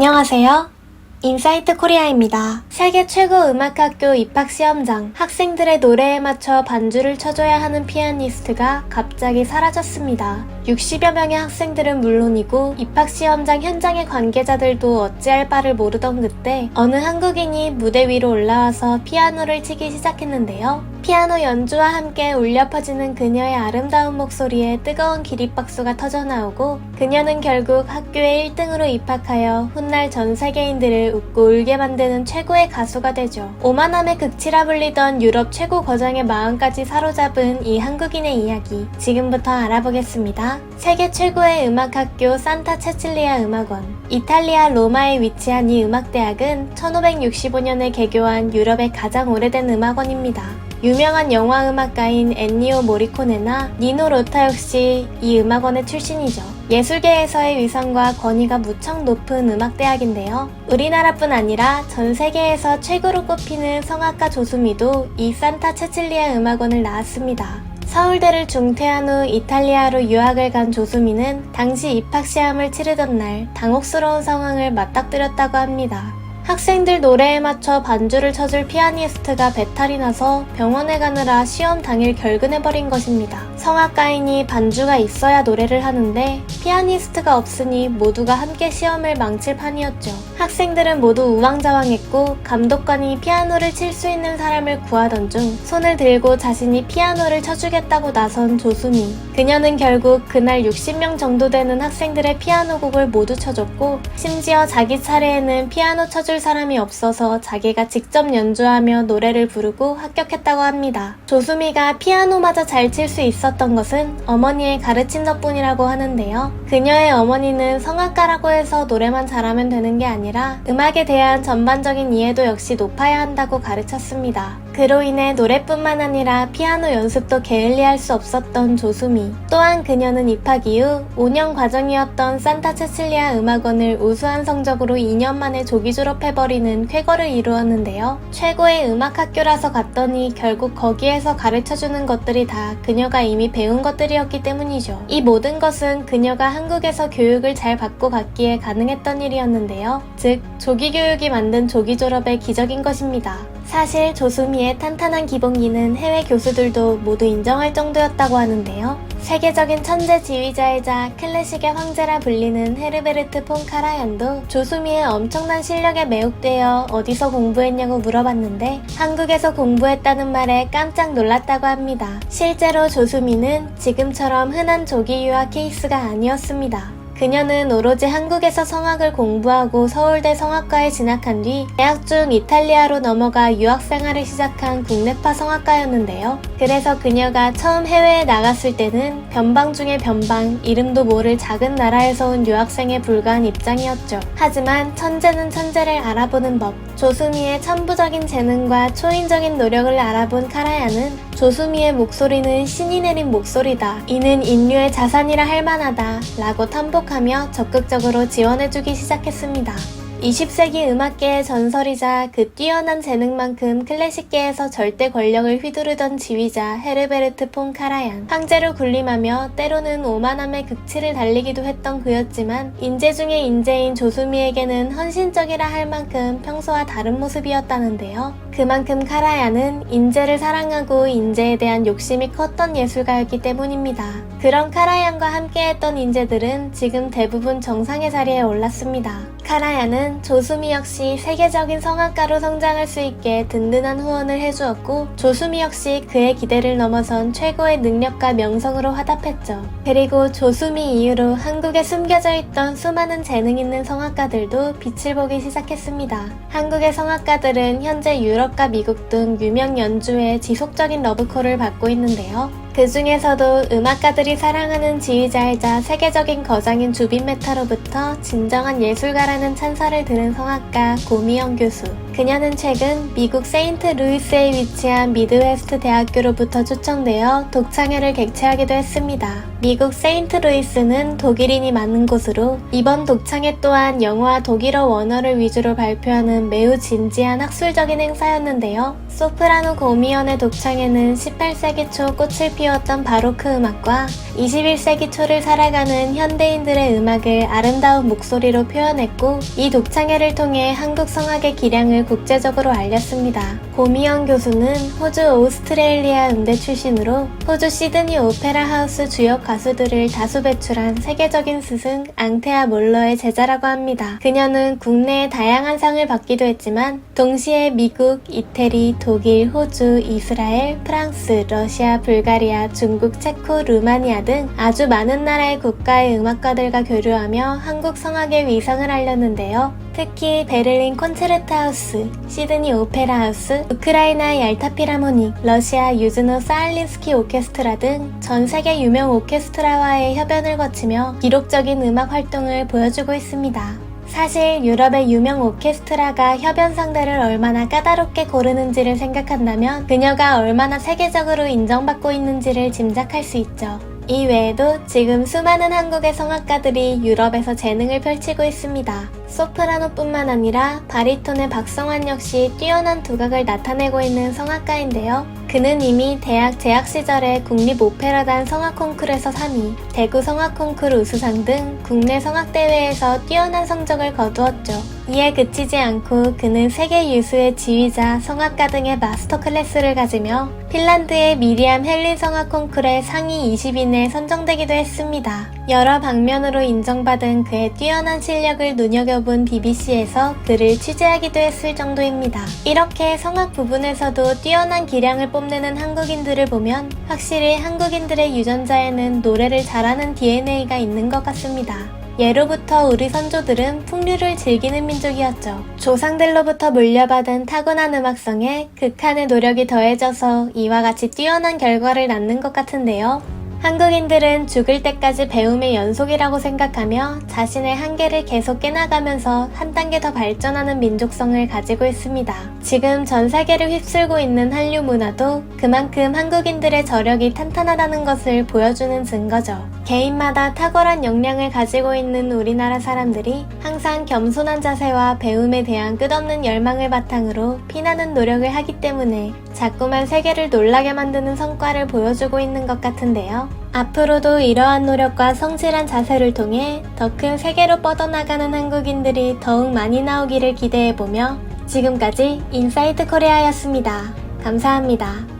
안녕하세요. 인사이트 코리아입니다. 세계 최고 음악학교 입학시험장, 학생들의 노래에 맞춰 반주를 쳐줘야 하는 피아니스트가 갑자기 사라졌습니다. 60여 명의 학생들은 물론이고 입학시험장 현장의 관계자들도 어찌할 바를 모르던 그때 어느 한국인이 무대 위로 올라와서 피아노를 치기 시작했는데요. 피아노 연주와 함께 울려 퍼지는 그녀의 아름다운 목소리에 뜨거운 기립박수가 터져나오고 그녀는 결국 학교에 1등으로 입학하여 훗날 전 세계인들을 웃고 울게 만드는 최고의 가수가 되죠. 오만함의 극치라 불리던 유럽 최고 거장의 마음까지 사로잡은 이 한국인의 이야기 지금부터 알아보겠습니다. 세계 최고의 음악학교 산타 체칠리아 음악원. 이탈리아 로마에 위치한 이 음악대학은 1565년에 개교한 유럽의 가장 오래된 음악원입니다. 유명한 영화 음악가인 엔니오 모리코네나 니노 로타 역시 이 음악원의 출신이죠. 예술계에서의 위상과 권위가 무척 높은 음악대학인데요. 우리나라뿐 아니라 전 세계에서 최고로 꼽히는 성악가 조수미도 이 산타 체칠리아 음악원을 나왔습니다. 서울대를 중퇴한 후 이탈리아로 유학을 간 조수미는 당시 입학시험을 치르던 날 당혹스러운 상황을 맞닥뜨렸다고 합니다. 학생들 노래에 맞춰 반주를 쳐줄 피아니스트가 배탈이 나서 병원에 가느라 시험 당일 결근해버린 것입니다. 성악가이니 반주가 있어야 노래를 하는데 피아니스트가 없으니 모두가 함께 시험을 망칠 판이었죠. 학생들은 모두 우왕좌왕했고 감독관이 피아노를 칠 수 있는 사람을 구하던 중 손을 들고 자신이 피아노를 쳐주겠다고 나선 조수미. 그녀는 결국 그날 60명 정도 되는 학생들의 피아노 곡을 모두 쳐줬고 심지어 자기 차례에는 피아노 쳐줄 사람이 없어서 자기가 직접 연주하며 노래를 부르고 합격했다고 합니다. 조수미가 피아노마저 잘 칠 수 있었던 것은 어머니의 가르침 덕분이라고 하는데요. 그녀의 어머니는 성악가라고 해서 노래만 잘하면 되는 게 아니라 음악에 대한 전반적인 이해도 역시 높아야 한다고 가르쳤습니다. 그로 인해 노래뿐만 아니라 피아노 연습도 게을리할 수 없었던 조수미. 또한 그녀는 입학 이후 5년 과정이었던 산타 체칠리아 음악원을 우수한 성적으로 2년 만에 조기 졸업해버리는 쾌거를 이루었는데요. 최고의 음악학교라서 갔더니 결국 거기에서 가르쳐주는 것들이 다 그녀가 이미 배운 것들이었기 때문이죠. 이 모든 것은 그녀가 한국에서 교육을 잘 받고 갔기에 가능했던 일이었는데요. 즉, 조기 교육이 만든 조기 졸업의 기적인 것입니다. 사실 조수미의 탄탄한 기본기는 해외 교수들도 모두 인정할 정도였다고 하는데요. 세계적인 천재 지휘자이자 클래식의 황제라 불리는 헤르베르트 폰 카라얀도 조수미의 엄청난 실력에 매혹되어 어디서 공부했냐고 물어봤는데 한국에서 공부했다는 말에 깜짝 놀랐다고 합니다. 실제로 조수미는 지금처럼 흔한 조기 유학 케이스가 아니었습니다. 그녀는 오로지 한국에서 성악을 공부하고 서울대 성악과에 진학한 뒤 대학 중 이탈리아로 넘어가 유학생활을 시작한 국내파 성악가였는데요. 그래서 그녀가 처음 해외에 나갔을 때는 변방 중의 변방, 이름도 모를 작은 나라에서 온 유학생에 불과한 입장이었죠. 하지만 천재는 천재를 알아보는 법. 조수미의 천부적인 재능과 초인적인 노력을 알아본 카라얀은 조수미의 목소리는 신이 내린 목소리다. 이는 인류의 자산이라 할 만하다. 라고 탐복하며 적극적으로 지원해주기 시작했습니다. 20세기 음악계의 전설이자 그 뛰어난 재능만큼 클래식계에서 절대 권력을 휘두르던 지휘자 헤르베르트 폰 카라얀. 황제로 군림하며 때로는 오만함의 극치를 달리기도 했던 그였지만 인재 중의 인재인 조수미에게는 헌신적이라 할 만큼 평소와 다른 모습이었다는데요. 그만큼 카라얀은 인재를 사랑하고 인재에 대한 욕심이 컸던 예술가였기 때문입니다. 그런 카라얀과 함께했던 인재들은 지금 대부분 정상의 자리에 올랐습니다. 카라얀은 조수미 역시 세계적인 성악가로 성장할 수 있게 든든한 후원을 해주었고 조수미 역시 그의 기대를 넘어선 최고의 능력과 명성으로 화답했죠. 그리고 조수미 이후로 한국에 숨겨져 있던 수많은 재능 있는 성악가들도 빛을 보기 시작했습니다. 한국의 성악가들은 현재 유럽과 미국 등 유명 연주회의 지속적인 러브콜을 받고 있는데요. 그 중에서도 음악가들이 사랑하는 지휘자이자 세계적인 거장인 주빈 메타로부터 진정한 예술가라는 찬사를 들은 성악가 고미영 교수. 그녀는 최근 미국 세인트 루이스에 위치한 미드웨스트 대학교로부터 초청되어 독창회를 개최하기도 했습니다. 미국 세인트루이스는 독일인이 많은 곳으로 이번 독창회 또한 영어와 독일어 원어를 위주로 발표하는 매우 진지한 학술적인 행사였는데요. 소프라노 고미연의 독창회는 18세기 초 꽃을 피웠던 바로크 음악과 21세기 초를 살아가는 현대인들의 음악을 아름다운 목소리로 표현했고, 이 독창회를 통해 한국 성악의 기량을 국제적으로 알렸습니다. 고미연 교수는 호주 오스트레일리아 음대 출신으로 호주 시드니 오페라 하우스 주역 가수들을 다수 배출한 세계적인 스승 앙테아 몰러의 제자라고 합니다. 그녀는 국내에 다양한 상을 받기도 했지만 동시에 미국, 이태리, 독일, 호주, 이스라엘, 프랑스, 러시아, 불가리아, 중국, 체코, 루마니아 등 아주 많은 나라의 국가의 음악가들과 교류하며 한국 성악의 위상을 알렸는데요. 특히 베를린 콘체르트 하우스, 시드니 오페라 하우스, 우크라이나 얄타 필하모닉, 러시아 유즈노 사알린스키 오케스트라 등 전 세계 유명 오케스트라와의 협연을 거치며 기록적인 음악 활동을 보여주고 있습니다. 사실 유럽의 유명 오케스트라가 협연 상대를 얼마나 까다롭게 고르는지를 생각한다면 그녀가 얼마나 세계적으로 인정받고 있는지를 짐작할 수 있죠. 이 외에도 지금 수많은 한국의 성악가들이 유럽에서 재능을 펼치고 있습니다. 소프라노뿐만 아니라 바리톤의 박성환 역시 뛰어난 두각을 나타내고 있는 성악가인데요. 그는 이미 대학 재학 시절에 국립오페라단 성악 콩쿠르에서 3위, 대구 성악 콩쿠르 우수상 등 국내 성악 대회에서 뛰어난 성적을 거두었죠. 이에 그치지 않고 그는 세계 유수의 지휘자, 성악가 등의 마스터 클래스를 가지며 핀란드의 미리암 헬린 성악 콩쿠르의 상위 20인에 선정되기도 했습니다. 여러 방면으로 인정받은 그의 뛰어난 실력을 눈여겨본 BBC에서 그를 취재하기도 했을 정도입니다. 이렇게 성악 부분에서도 뛰어난 기량을 뽐내는 한국인들을 보면 확실히 한국인들의 유전자에는 노래를 잘하는 DNA가 있는 것 같습니다. 예로부터 우리 선조들은 풍류를 즐기는 민족이었죠. 조상들로부터 물려받은 타고난 음악성에 극한의 노력이 더해져서 이와 같이 뛰어난 결과를 낳는 것 같은데요. 한국인들은 죽을 때까지 배움의 연속이라고 생각하며 자신의 한계를 계속 깨나가면서 한 단계 더 발전하는 민족성을 가지고 있습니다. 지금 전 세계를 휩쓸고 있는 한류 문화도 그만큼 한국인들의 저력이 탄탄하다는 것을 보여주는 증거죠. 개인마다 탁월한 역량을 가지고 있는 우리나라 사람들이 항상 겸손한 자세와 배움에 대한 끝없는 열망을 바탕으로 피나는 노력을 하기 때문에 자꾸만 세계를 놀라게 만드는 성과를 보여주고 있는 것 같은데요. 앞으로도 이러한 노력과 성실한 자세를 통해 더 큰 세계로 뻗어나가는 한국인들이 더욱 많이 나오기를 기대해보며 지금까지 인사이트 코리아였습니다. 감사합니다.